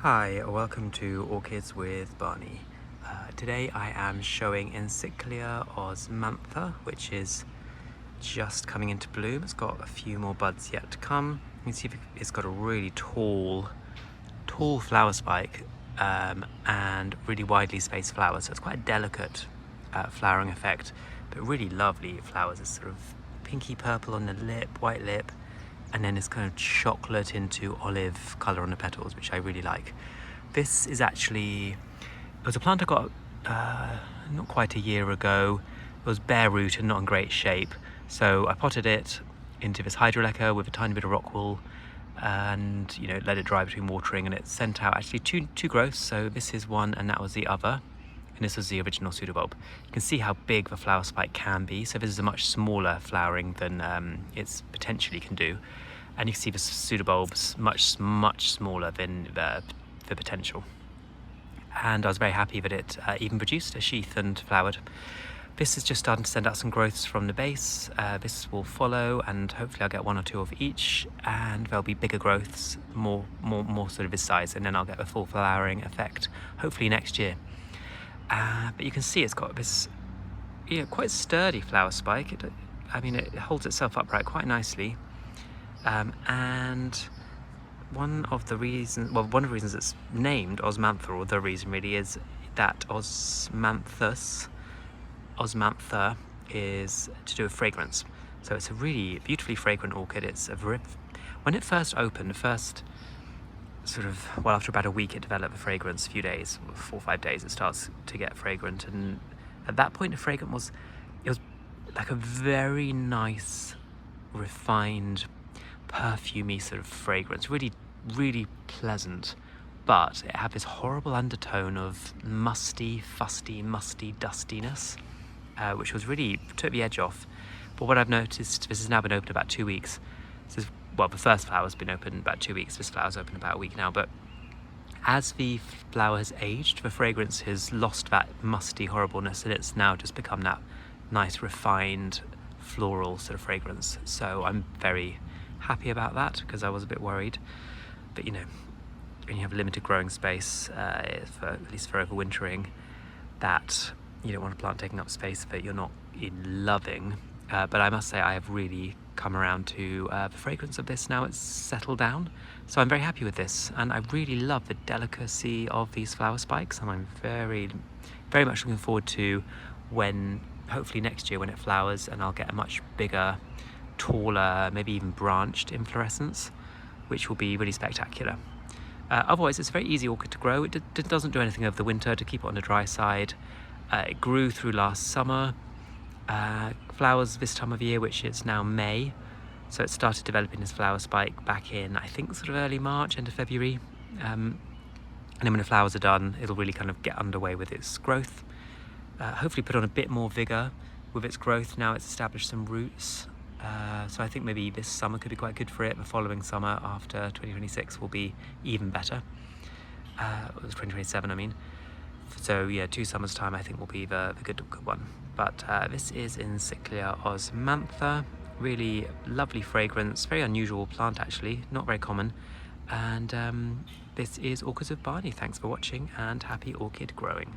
Hi, welcome to Orchids with Barney. Today I am showing Encyclia osmantha, which is just coming into bloom. It's got a few more buds yet to come. You can see it's got a really tall flower spike and really widely spaced flowers, so it's quite a delicate flowering effect, but really lovely flowers. It's sort of pinky purple on the lip, white lip, and then this kind of chocolate into olive colour on the petals, which I really like. This is actually, it was a plant I got not quite a year ago. It was bare root and not in great shape, so I potted it into this hydroleca with a tiny bit of rock wool and let it dry between watering, and it sent out actually two growths. So this is one and that was the other, and this was the original pseudobulb. You can see how big the flower spike can be, so this is a much smaller flowering than it potentially can do, and you can see the pseudobulbs much smaller than the potential. And I was very happy that it even produced a sheath and flowered. This is just starting to send out some growths from the base. This will follow, and hopefully I'll get one or two of each, and there'll be bigger growths, more sort of this size, and then I'll get the full flowering effect hopefully next year. But you can see it's got this quite sturdy flower spike. It holds itself upright quite nicely, and one of the reasons it's named osmantha, or the reason really, is that osmantha is to do with fragrance. So it's a really beautifully fragrant orchid. When it first opened, after about a week it developed a fragrance. A few days, 4 or 5 days, it starts to get fragrant, and at that point the fragrance was like a very nice, refined, perfumey sort of fragrance, really pleasant, but it had this horrible undertone of musty, dustiness, which was really took the edge off. But what I've noticed, this has now been open about 2 weeks. The first flower's been open about 2 weeks. This flower's open about a week now. But as the flower has aged, the fragrance has lost that musty horribleness, and it's now just become that nice, refined, floral sort of fragrance. So I'm very happy about that, because I was a bit worried. But when you have limited growing space, at least for overwintering, that you don't want a plant taking up space that you're not loving. But I must say I have really come around to the fragrance of this now. It's settled down, so I'm very happy with this, and I really love the delicacy of these flower spikes, and I'm very much looking forward to when, hopefully next year, when it flowers and I'll get a much bigger, taller, maybe even branched inflorescence, which will be really spectacular. Otherwise, it's a very easy orchid to grow. It doesn't do anything over the winter to keep it on the dry side. It grew through last summer. Flowers this time of year, which is now May, so it started developing this flower spike back in, I think, sort of early March, end of February, and then when the flowers are done, it'll really kind of get underway with its growth, hopefully put on a bit more vigor with its growth. Now it's established some roots, so I think maybe this summer could be quite good for it. The following summer, after 2026, will be even better. It was 2027, I mean. So yeah, 2 summers time I think will be the good one. But this is Encyclia osmantha. Really lovely fragrance, very unusual plant actually, not very common. And this is Orchids with Barney. Thanks for watching, and happy orchid growing.